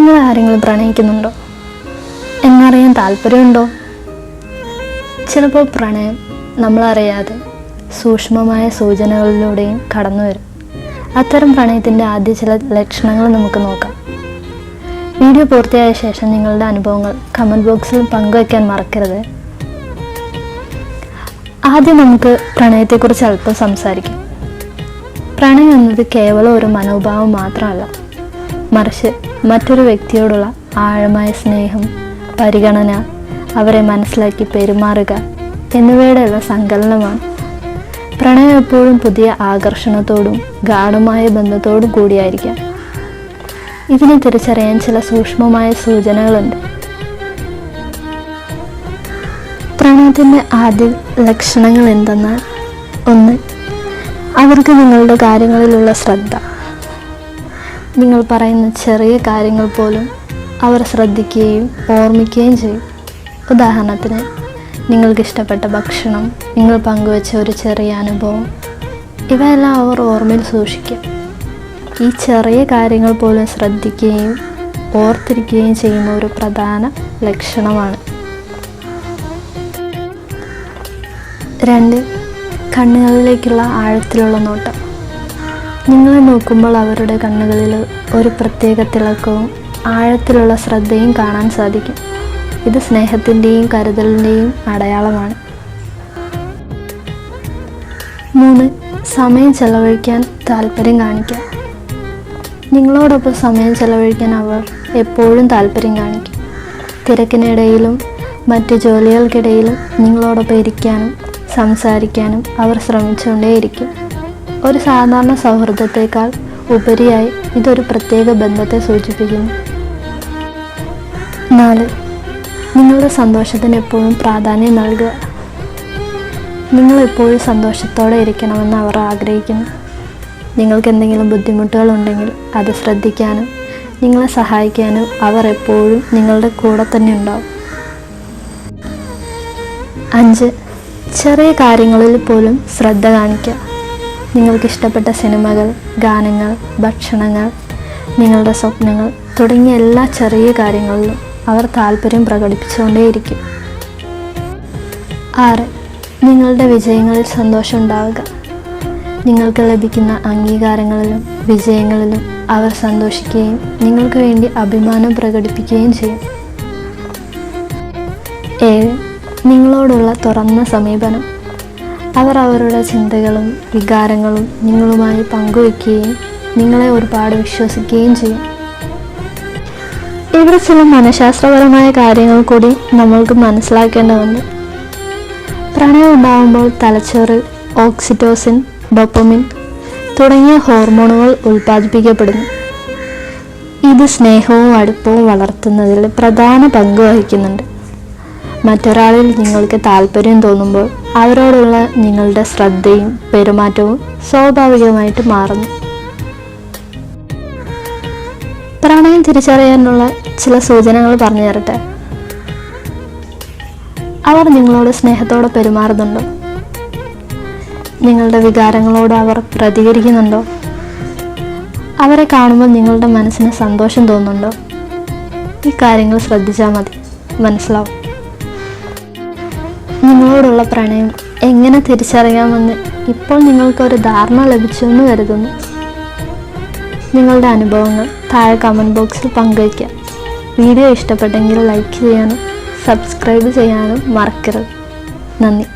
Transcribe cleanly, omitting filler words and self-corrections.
നിങ്ങൾ ആരെങ്കിലും പ്രണയിക്കുന്നുണ്ടോ എന്നറിയാൻ താല്പര്യമുണ്ടോ? ചിലപ്പോൾ പ്രണയം നമ്മളറിയാതെ സൂക്ഷ്മമായ സൂചനകളിലൂടെയും കടന്നു വരും. അത്തരം പ്രണയത്തിൻ്റെ ആദ്യ ചില ലക്ഷണങ്ങൾ നമുക്ക് നോക്കാം. വീഡിയോ പൂർത്തിയായ ശേഷം നിങ്ങളുടെ അനുഭവങ്ങൾ കമൻറ്റ് ബോക്സിൽ പങ്കുവയ്ക്കാൻ മറക്കരുത്. ആദ്യം നമുക്ക് പ്രണയത്തെക്കുറിച്ച് അല്പം സംസാരിക്കാം. പ്രണയം എന്നത് കേവലം ഒരു മനോഭാവം മാത്രമല്ല, മറിച്ച് മറ്റൊരു വ്യക്തിയോടുള്ള ആഴമായ സ്നേഹം, പരിഗണന, അവരെ മനസ്സിലാക്കി പെരുമാറുക എന്നിവയുടെയുള്ള സങ്കലനമാണ്. പ്രണയം എപ്പോഴും പുതിയ ആകർഷണത്തോടും ഗാഢമായ ബന്ധത്തോടും കൂടിയായിരിക്കാം. ഇതിനെ തിരിച്ചറിയാൻ ചില സൂക്ഷ്മമായ സൂചനകളുണ്ട്. പ്രണയത്തിൻ്റെ ആദ്യ ലക്ഷണങ്ങൾ എന്തെന്നാൽ, 1. അവർക്ക് നിങ്ങളുടെ കാര്യങ്ങളിലുള്ള ശ്രദ്ധ. നിങ്ങൾ പറയുന്ന ചെറിയ കാര്യങ്ങൾ പോലും അവർ ശ്രദ്ധിക്കുകയും ഓർമ്മിക്കുകയും ചെയ്യും. ഉദാഹരണത്തിന്, നിങ്ങൾക്കിഷ്ടപ്പെട്ട ഭക്ഷണം, നിങ്ങൾ പങ്കുവച്ച ഒരു ചെറിയ അനുഭവം, ഇവയെല്ലാം അവർ ഓർമ്മയിൽ സൂക്ഷിക്കും. ഈ ചെറിയ കാര്യങ്ങൾ പോലും ശ്രദ്ധിക്കുകയും ഓർത്തിരിക്കുകയും ചെയ്യുന്ന ഒരു പ്രധാന ലക്ഷണമാണ്. 2. കണ്ണുകളിലേക്കുള്ള ആഴത്തിലുള്ള നോട്ടം. നിങ്ങളെ നോക്കുമ്പോൾ അവരുടെ കണ്ണുകളിൽ ഒരു പ്രത്യേക തിളക്കവും ആഴത്തിലുള്ള ശ്രദ്ധയും കാണാൻ സാധിക്കും. ഇത് സ്നേഹത്തിൻ്റെയും കരുതലിൻ്റെയും അടയാളമാണ്. 3. സമയം ചെലവഴിക്കാൻ താല്പര്യം കാണിക്കുക. നിങ്ങളോടൊപ്പം സമയം ചെലവഴിക്കാൻ അവർ എപ്പോഴും താല്പര്യം കാണിക്കും. തിരക്കിനിടയിലും മറ്റ് ജോലികൾക്കിടയിലും നിങ്ങളോടൊപ്പം ഇരിക്കാനും സംസാരിക്കാനും അവർ ശ്രമിച്ചുകൊണ്ടേയിരിക്കും. ഒരു സാധാരണ സൗഹൃദത്തെക്കാൾ ഉപരിയായി ഇതൊരു പ്രത്യേക ബന്ധത്തെ സൂചിപ്പിക്കുന്നു. 4. നിങ്ങളുടെ സന്തോഷത്തിന് എപ്പോഴും പ്രാധാന്യം നൽകുക. നിങ്ങൾ എപ്പോഴും സന്തോഷത്തോടെ ഇരിക്കണമെന്ന് അവർ ആഗ്രഹിക്കുന്നു. നിങ്ങൾക്ക് എന്തെങ്കിലും ബുദ്ധിമുട്ടുകളുണ്ടെങ്കിൽ അത് ശ്രദ്ധിക്കാനും നിങ്ങളെ സഹായിക്കാനും അവർ എപ്പോഴും നിങ്ങളുടെ കൂടെ തന്നെ ഉണ്ടാവും. 5. ചെറിയ കാര്യങ്ങളിൽ പോലും ശ്രദ്ധ കാണിക്കുക. നിങ്ങൾക്കിഷ്ടപ്പെട്ട സിനിമകൾ, ഗാനങ്ങൾ, ഭക്ഷണങ്ങൾ, നിങ്ങളുടെ സ്വപ്നങ്ങൾ തുടങ്ങിയ എല്ലാ ചെറിയ കാര്യങ്ങളിലും അവർ താല്പര്യം പ്രകടിപ്പിച്ചുകൊണ്ടേയിരിക്കും. 6. നിങ്ങളുടെ വിജയങ്ങളിൽ സന്തോഷം ഉണ്ടാവുക. നിങ്ങൾക്ക് ലഭിക്കുന്ന അംഗീകാരങ്ങളിലും വിജയങ്ങളിലും അവർ സന്തോഷിക്കുകയും നിങ്ങൾക്ക് വേണ്ടി അഭിമാനം പ്രകടിപ്പിക്കുകയും ചെയ്യും. 7. നിങ്ങളോടുള്ള തുറന്ന സമീപനം. അവർ അവരുടെ ചിന്തകളും വികാരങ്ങളും നിങ്ങളുമായി പങ്കുവയ്ക്കുകയും നിങ്ങളെ ഒരുപാട് വിശ്വസിക്കുകയും ചെയ്യും. ഇവിടെ ചില മനഃശാസ്ത്രപരമായ കാര്യങ്ങൾ കൂടി നമ്മൾക്ക് മനസ്സിലാക്കേണ്ടതുണ്ട്. പ്രണയം ഉണ്ടാകുമ്പോൾ തലച്ചോറിൽ ഓക്സിറ്റോസിൻ, ഡോപ്പമിൻ തുടങ്ങിയ ഹോർമോണുകൾ ഉൽപ്പാദിപ്പിക്കപ്പെടുന്നു. ഇത് സ്നേഹവും അടുപ്പവും വളർത്തുന്നതിൽ പ്രധാന പങ്ക് വഹിക്കുന്നുണ്ട്. മറ്റൊരാളിൽ നിങ്ങൾക്ക് താല്പര്യം തോന്നുമ്പോൾ അവരോടുള്ള നിങ്ങളുടെ ശ്രദ്ധയും പെരുമാറ്റവും സ്വാഭാവികമായിട്ട് മാറുന്നു. പ്രണയം തിരിച്ചറിയാനുള്ള ചില സൂചനകൾ പറഞ്ഞു തരട്ടെ. അവർ നിങ്ങളോട് സ്നേഹത്തോടെ പെരുമാറുന്നുണ്ടോ? നിങ്ങളുടെ വികാരങ്ങളോട് അവർ പ്രതികരിക്കുന്നുണ്ടോ? അവരെ കാണുമ്പോൾ നിങ്ങളുടെ മനസ്സിന് സന്തോഷം തോന്നുന്നുണ്ടോ? ഈ കാര്യങ്ങൾ ശ്രദ്ധിച്ചാൽ മതി, മനസ്സിലാവും. നിങ്ങളോടുള്ള പ്രണയം എങ്ങനെ തിരിച്ചറിയാമെന്ന് ഇപ്പോൾ നിങ്ങൾക്കൊരു ധാരണ ലഭിച്ചുവെന്ന് കരുതുന്നു. നിങ്ങളുടെ അനുഭവങ്ങൾ താഴെ കമൻറ്റ് ബോക്സിൽ പങ്കുവയ്ക്കുക. വീഡിയോ ഇഷ്ടപ്പെട്ടെങ്കിൽ ലൈക്ക് ചെയ്യാനും സബ്സ്ക്രൈബ് ചെയ്യാനും മറക്കരുത്. നന്ദി.